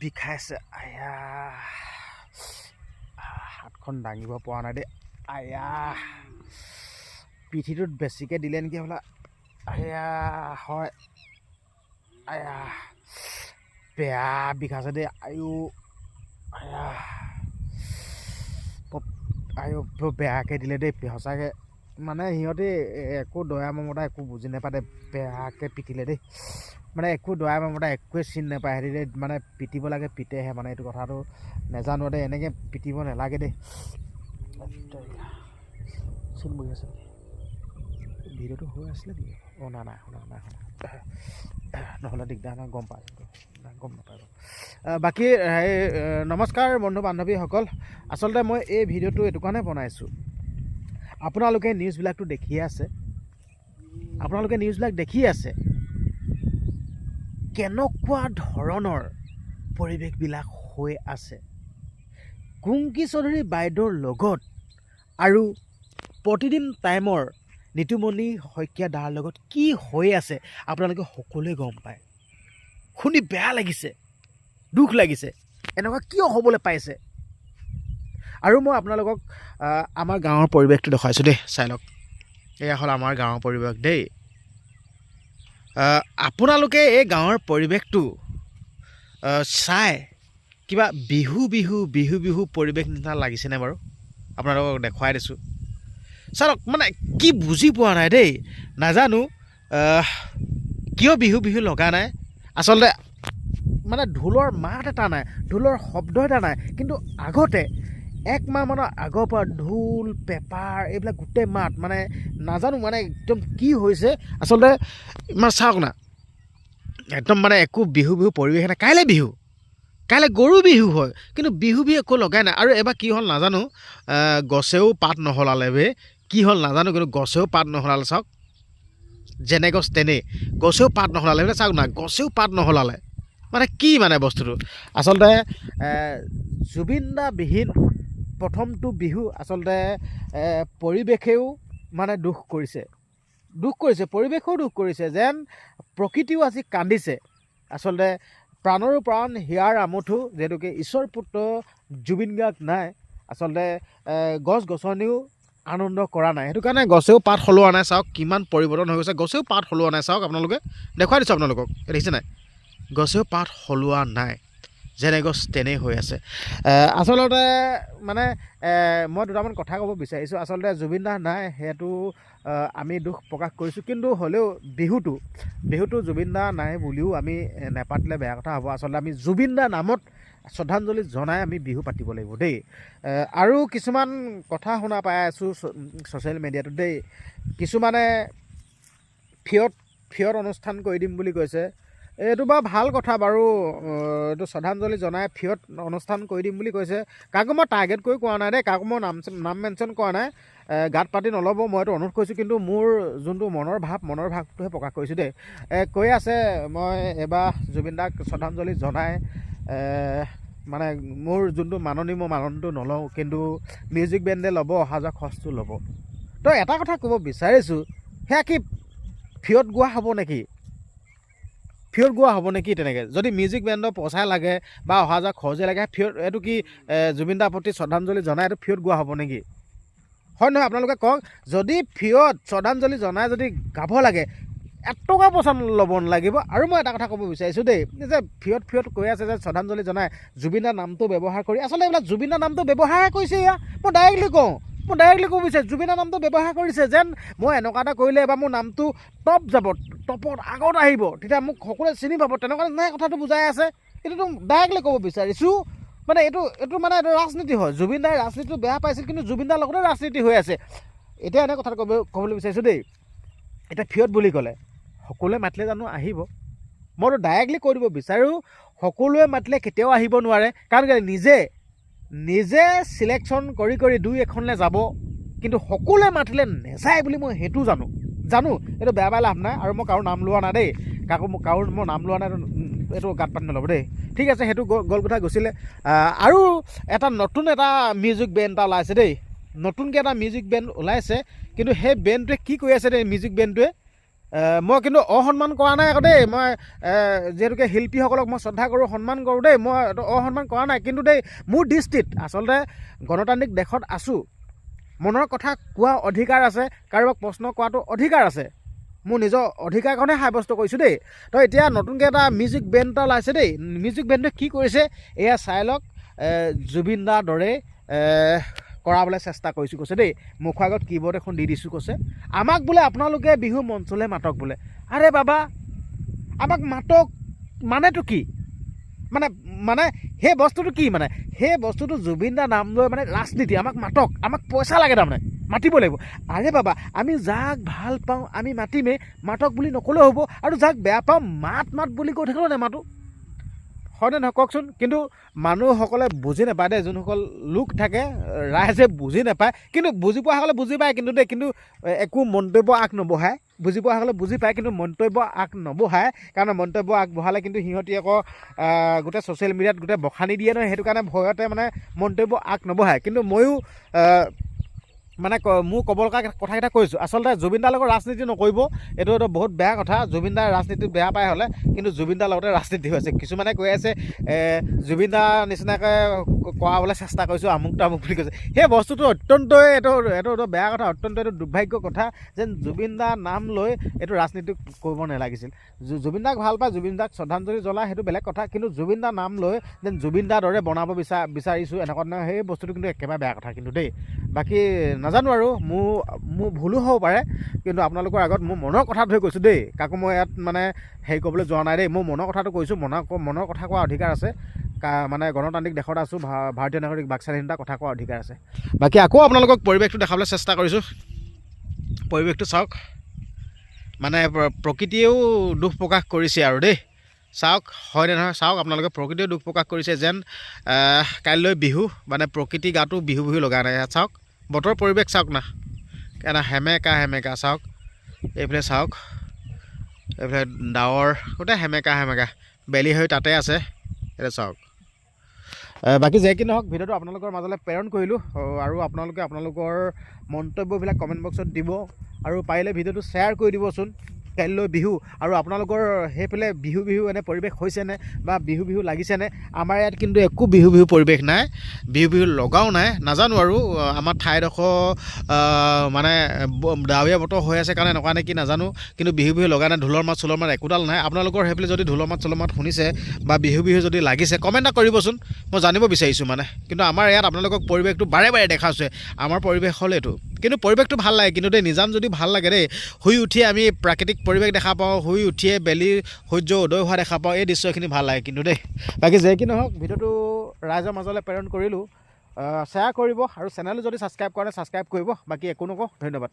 বিষাইছে আয়া হাতখন দাঙিব পৰা নাই দেই আয়া পিঠিটোত বেছিকৈ দিলে নেকি হ'লে আয়া হয় আয়া বেয়া বিষাইছে দেই আয়ো আয়া আয়ো বেয়াকৈ দিলে দেই সঁচাকৈ মানে সিহঁতে একো দয়া মমতা একো বুজি নাপায় দেই বেয়াকৈ পিটিলে দেই মানে একো দয়া মমতা একোৱে চিনি নাপায় সিহঁতি মানে পিটিব লাগে পিতেহে মানে এইটো কথাটো নাজানো দেই এনেকৈ পিটিব নালাগে দেই চিন বহি আছে ভিডিঅ'টো হৈ আছিলে নেকি অঁ নাই শুনা নহ'লে দিগদাৰ নাই গম পাই গম নাপায় বাকী নমস্কাৰ বন্ধু বান্ধৱীসকল আচলতে মই এই ভিডিঅ'টো এইটো কাৰণে বনাইছোঁ আপোনালোকে নিউজবিলাকতো দেখিয়ে আছে আপোনালোকে নিউজবিলাক দেখিয়ে আছে কেনেকুৱা ধৰণৰ পৰিৱেশবিলাক হৈ আছে কুংকি চৌধুৰী বাইদেউৰ লগত আৰু প্ৰতিদিন টাইমৰ নিতুমণি শইকীয়া দাৰ লগত কি হৈ আছে আপোনালোকে সকলোৱে গম পায় শুনি বেয়া লাগিছে দুখ লাগিছে এনেকুৱা কিয় হ'বলৈ পাইছে আৰু মই আপোনালোকক আমাৰ গাঁৱৰ পৰিৱেশটো দেখুৱাইছোঁ দেই চাই লওক এয়া হ'ল আমাৰ গাঁৱৰ পৰিৱেশ দেই আপোনালোকে এই গাঁৱৰ পৰিৱেশটো চাই কিবা বিহু পৰিৱেশ নিচিনা লাগিছেনে বাৰু আপোনালোকক দেখুৱাই দিছোঁ চাওক মানে কি বুজি পোৱা নাই দেই নাজানো কিয় বিহু লগা নাই আচলতে মানে ঢোলৰ মাত এটা নাই ঢোলৰ শব্দ এটা নাই কিন্তু আগতে এক মাহমানৰ আগৰ পৰা ঢোল পেপাৰ এইবিলাক গোটেই মাত মানে নাজানো মানে একদম কি হৈছে আচলতে মানে চাওক না একদম মানে একো বিহু পৰিৱেশ নাই কাইলৈ গৰু বিহু হয় কিন্তু বিহু একো লগাই নাই আৰু এবাৰ কি হ'ল নাজানো গছেও পাত নহলালে বে কি হ'ল নাজানো কিন্তু গছেও পাত নহলালে চাওক যেনে গছ তেনে গছেও পাত নহলালে মানে চাওক না গছেও পাত নহলালে মানে কি মানে বস্তুটো আচলতে জুবিন দা বিহীন প্ৰথমটো বিহু আচলতে পৰিৱেশেও মানে দুখ কৰিছে পৰিৱেশেও দুখ কৰিছে যেন প্ৰকৃতিও আজি কান্দিছে আচলতে প্ৰাণৰো প্ৰাণ হিয়াৰ আমঠু যিহেতুকে ঈশ্বৰ পুত্ৰ জুবিন গাৰ্গ নাই আচলতে গছ গছনিও আনন্দ কৰা নাই সেইটো কাৰণে গছেও পাত সলোৱা নাই চাওক কিমান পৰিৱৰ্তন হৈ গৈছে গছেও পাত সলোৱা নাই চাওক আপোনালোকে দেখুৱাই দিছোঁ আপোনালোকক দেখিছে নাই গছেও পাত সলোৱা নাই যেনে গছ তেনেই হৈ আছে আচলতে মানে মই দুটামান কথা ক'ব বিচাৰিছোঁ আচলতে জুবিন দা নাই সেইটো আমি দুখ প্ৰকাশ কৰিছোঁ কিন্তু হ'লেও বিহুটো জুবিন দা নাই বুলিও আমি নেপাতিলে বেয়া কথা হ'ব আচলতে আমি জুবিন দা নামত শ্ৰদ্ধাঞ্জলি জনাই আমি বিহু পাতিব লাগিব দেই আৰু কিছুমান কথা শুনা পাই আছোঁ ছ'চিয়েল মিডিয়াটোত দেই কিছুমানে ফিয়ত অনুষ্ঠান কৰি দিম বুলি কৈছে এইটো বাৰু ভাল কথা বাৰু এইটো শ্ৰদ্ধাঞ্জলি জনাই ফিয়ত অনুষ্ঠান কৰি দিম বুলি কৈছে কাকো মই টাৰ্গেট কৰি কোৱা নাই দেই কাকো মই নাম মেনশ্যন কৰা নাই গাত পাতি নল'ব মই এইটো অনুৰোধ কৰিছোঁ কিন্তু মোৰ যোনটো মনৰ ভাৱটোহে প্ৰকাশ কৰিছোঁ দেই কৈ আছে মই এইবাৰ জুবিন দাক শ্ৰদ্ধাঞ্জলি জনাই মানে মোৰ যোনটো মাননীয় মই মাননীটো নলওঁ কিন্তু মিউজিক বেণ্ডে ল'ব অহা যোৱা খৰচটো ল'ব তো এটা কথা ক'ব বিচাৰিছোঁ সেয়া কি ফিয়ত গোৱা হ'ব নেকি তেনেকৈ যদি মিউজিক বেণ্ডৰ পইচা লাগে বা অহা যোৱা খৰচে লাগে ফিয়ত এইটো কি জুবিন দাৰ প্ৰতি শ্ৰদ্ধাঞ্জলি জনাই এইটো ফিয়ত গোৱা হ'ব নেকি হয় নহয় আপোনালোকে কওক যদি ফিয়ত শ্ৰদ্ধাঞ্জলি জনাই যদি গাব লাগে এটকা পইচা ল'ব নালাগিব আৰু মই এটা কথা ক'ব বিচাৰিছোঁ দেই যে ফিয়ত কৈ আছে যে শ্ৰদ্ধাঞ্জলি জনাই জুবিন দাৰ নামটো ব্যৱহাৰ কৰি আচলতে এইবিলাক জুবিন দাৰ নামটো ব্যৱহাৰ কৰিছে এয়া মই ডাইৰেক্টলি ক'ব বিচাৰিছোঁ জুবিন দাৰ নামটো ব্যৱহাৰ কৰিছে যেন মই এনেকুৱা এটা কৰিলে এবাৰ মোৰ নামটো টপত আগত আহিব তেতিয়া মোক সকলোৱে চিনি পাব তেনেকুৱা নাই কথাটো বুজাই আছে এইটোতো ডাইৰেক্টলি ক'ব বিচাৰিছোঁ মানে এইটো মানে এইটো ৰাজনীতি হয় জুবিন দাই ৰাজনীতিটো বেয়া পাইছিল কিন্তু জুবিন দাৰ লগতে ৰাজনীতি হৈ আছে এতিয়া এনে কথাটো ক'বলৈ বিচাৰিছোঁ দেই এতিয়া ফিয়ত বুলি ক'লে সকলোৱে মাতিলে জানো আহিব মইতো ডাইৰেক্টলি কৈ দিব বিচাৰোঁ সকলোৱে মাতিলে কেতিয়াও আহিব নোৱাৰে কাৰণ নিজে চিলেকশ্যন কৰি দুই এখনলৈ যাব কিন্তু সকলোৱে মাতিলে নেযায় বুলি মই সেইটো জানো এইটো বেয়া লাভ নাই আৰু মই কাৰো নাম লোৱা নাই দেই কাৰো মই নাম লোৱা নাই এইটো গাত পাতি নল'ব দেই ঠিক আছে সেইটো গ'ল কথা গৈছিলে আৰু নতুন এটা মিউজিক বেণ্ড এটা ওলাইছে দেই নতুনকৈ এটা মিউজিক বেণ্ড ওলাইছে কিন্তু সেই বেণ্ডটোৱে কি কৰি আছে দেই মিউজিক বেণ্ডটোৱে মই কিন্তু অসন্মান কৰা নাই আকৌ দেই মই যিহেতুকে শিল্পীসকলক মই শ্ৰদ্ধা কৰোঁ সন্মান কৰোঁ দেই মই অসন্মান কৰা নাই কিন্তু দেই মোৰ দৃষ্টিত আচলতে গণতান্ত্ৰিক দেশত আছোঁ মনৰ কথা কোৱা অধিকাৰ আছে কাৰোবাক প্ৰশ্ন কৰাটো অধিকাৰ আছে মোৰ নিজৰ অধিকাৰখনে সাব্যস্ত কৰিছোঁ দেই তো এতিয়া নতুনকৈ এটা মিউজিক বেণ্ড এটা ওলাইছে দেই মিউজিক বেণ্ডটোৱে কি কৰিছে এয়া চাই লওক জুবিন দাৰ দৰে কৰাবলৈ চেষ্টা কৰিছোঁ কৈছে দেই মুখৰ আগত কীবৰ্ড এখন দি দিছোঁ কৈছে আমাক বোলে আপোনালোকে বিহু মঞ্চলৈ মাতক বোলে আৰে বাবা আমাক মাতক মানেতো কি মানে সেই বস্তুটো কি মানে সেই বস্তুটো জুবিন দাৰ নাম লৈ মানে ৰাজনীতি আমাক মাতক আমাক পইচা লাগে তাৰমানে মাতিব লাগিব আৰে বাবা আমি যাক ভাল পাওঁ আমি মাতিমেই মাতক বুলি নক'লেও হ'ব আৰু যাক বেয়া পাওঁ মাত বুলি কৈ থাকিলেও নেমাতো হয়নে নহয় কওকচোন কিন্তু মানুহসকলে বুজি নাপায় দেই যোনসকল লোক থাকে ৰাইজে বুজি নাপায় কিন্তু বুজি পোৱাসকলে বুজি পায় কিন্তু দেই কিন্তু একো মন্তব্য আগ নবঢ়ায় বুজি পোৱাসকলে বুজি পায় কিন্তু মন্তব্য আগ নবঢ়ায় কাৰণ মন্তব্য আগবঢ়ালে কিন্তু সিহঁতি আকৌ গোটেই ছ'চিয়েল মিডিয়াত গোটেই বখানি দিয়ে নহয় সেইটো কাৰণে ভয়তে মানে মন্তব্য আগ নবঢ়ায় কিন্তু ময়ো মানে মোৰ ক'ব লগা কথাকেইটা কৈছোঁ আচলতে জুবিন দাৰ লগত ৰাজনীতি নকৰিব এইটো বহুত বেয়া কথা জুবিন দাৰ ৰাজনীতি বেয়া পায় হ'লে কিন্তু জুবিন দাৰ লগতে ৰাজনীতি হৈছে কিছুমানে কৈ আছে জুবিন দাৰ নিচিনাকৈ কৰাবলৈ চেষ্টা কৰিছোঁ আমুক তামুক বুলি কৈছে সেই বস্তুটো অত্যন্তই এইটো বেয়া কথা অত্যন্ত এইটো দুৰ্ভাগ্য কথা যেন জুবিন দাৰ নাম লৈ এইটো ৰাজনীতি কৰিব নালাগিছিল জুবিন দাক ভাল পায় জুবিন দাক শ্ৰদ্ধাঞ্জলি জ্বলায় সেইটো বেলেগ কথা কিন্তু জুবিন দাৰ নাম লৈ যেন জুবিন দাৰ দৰে বনাব বিচাৰিছোঁ এনেকুৱা ধৰণৰ সেই বস্তুটো কিন্তু একেবাৰে বেয়া কথা কিন্তু দেই বাকী নাজানো আৰু মোৰ ভুলো হ'ব পাৰে কিন্তু আপোনালোকৰ আগত মোৰ মনৰ কথাটো হৈ কৈছোঁ দেই কাকো মই ইয়াত মানে হেৰি কৰিবলৈ যোৱা নাই দেই মোৰ মনৰ কথাটো কৈছোঁ মনৰ কথা কোৱা অধিকাৰ আছে মানে গণতান্ত্ৰিক দেশত আছোঁ ভাৰতীয় নাগৰিক বাক স্বাধীনতাৰ কথা কোৱা অধিকাৰ আছে বাকী আকৌ আপোনালোকক পৰিৱেশটো দেখাবলৈ চেষ্টা কৰিছোঁ পৰিৱেশটো চাওক মানে প্ৰকৃতিয়েও দুখ প্ৰকাশ কৰিছে আৰু দেই চাওক হয়নে নহয় চাওক আপোনালোকে প্ৰকৃতিয়েও দুখ প্ৰকাশ কৰিছে যেন কাইলৈ বিহু মানে প্ৰকৃতি গাটো বিহু লগা নাই ইয়াত চাওক বতৰ পৰিৱেশ চাওক না কেনে সেমেকা চাওক এইফালে চাওক এইফালে ডাৱৰ গোটেই সেমেকা বেলি হৈ তাতে আছে এতিয়া চাওক বাকী যে কি নহওক ভিডিঅ'টো আপোনালোকৰ মাজলৈ প্ৰেৰণ কৰিলোঁ আৰু আপোনালোকে আপোনালোকৰ মন্তব্যবিলাক কমেণ্ট বক্সত দিব আৰু পাৰিলে ভিডিঅ'টো শ্বেয়াৰ কৰি দিবচোন কাইলৈ বিহু আৰু আপোনালোকৰ সেইফালে বিহু এনে পৰিৱেশ হৈছেনে বা বিহু লাগিছেনে আমাৰ ইয়াত কিন্তু একো বিহু পৰিৱেশ নাই বিহু লগাও নাই নাজানো আৰু আমাৰ ঠাইডোখৰ মানে ডাৱৰীয়া বতৰ হৈ আছে কাৰণে এনেকুৱা নে কি নাজানো কিন্তু বিহু লগা নাই ঢোলৰ মাত চোলৰ মাত একোডাল নাই আপোনালোকৰ সেইফালে যদি ঢোলৰ মাত চোলৰ মাত শুনিছে বা বিহু যদি লাগিছে কমেণ্ট এটা কৰিবচোন মই জানিব বিচাৰিছোঁ মানে কিন্তু আমাৰ ইয়াত আপোনালোকক পৰিৱেশটো বাৰে দেখাইছে আমাৰ পৰিৱেশ হ'ল এইটো কিন্তু পৰিৱেশটো ভাল লাগে কিন্তু দেই নিজান যদি ভাল লাগে দেই শুই উঠিয়ে আমি প্ৰাকৃতিক পৰিৱেশ দেখা পাওঁ শুই উঠিয়ে বেলি সূৰ্য উদয় হোৱা দেখা পাওঁ এই দৃশ্যখিনি ভাল লাগে কিন্তু দেই বাকী যে কি নহওক ভিডিঅ'টো ৰাইজৰ মাজলৈ প্ৰেৰণ কৰিলোঁ শ্বেয়াৰ কৰিব আৰু চেনেলটো যদি ছাবস্ক্ৰাইব কৰে ছাবস্ক্ৰাইব কৰিব বাকী একো নকওঁ ধন্যবাদ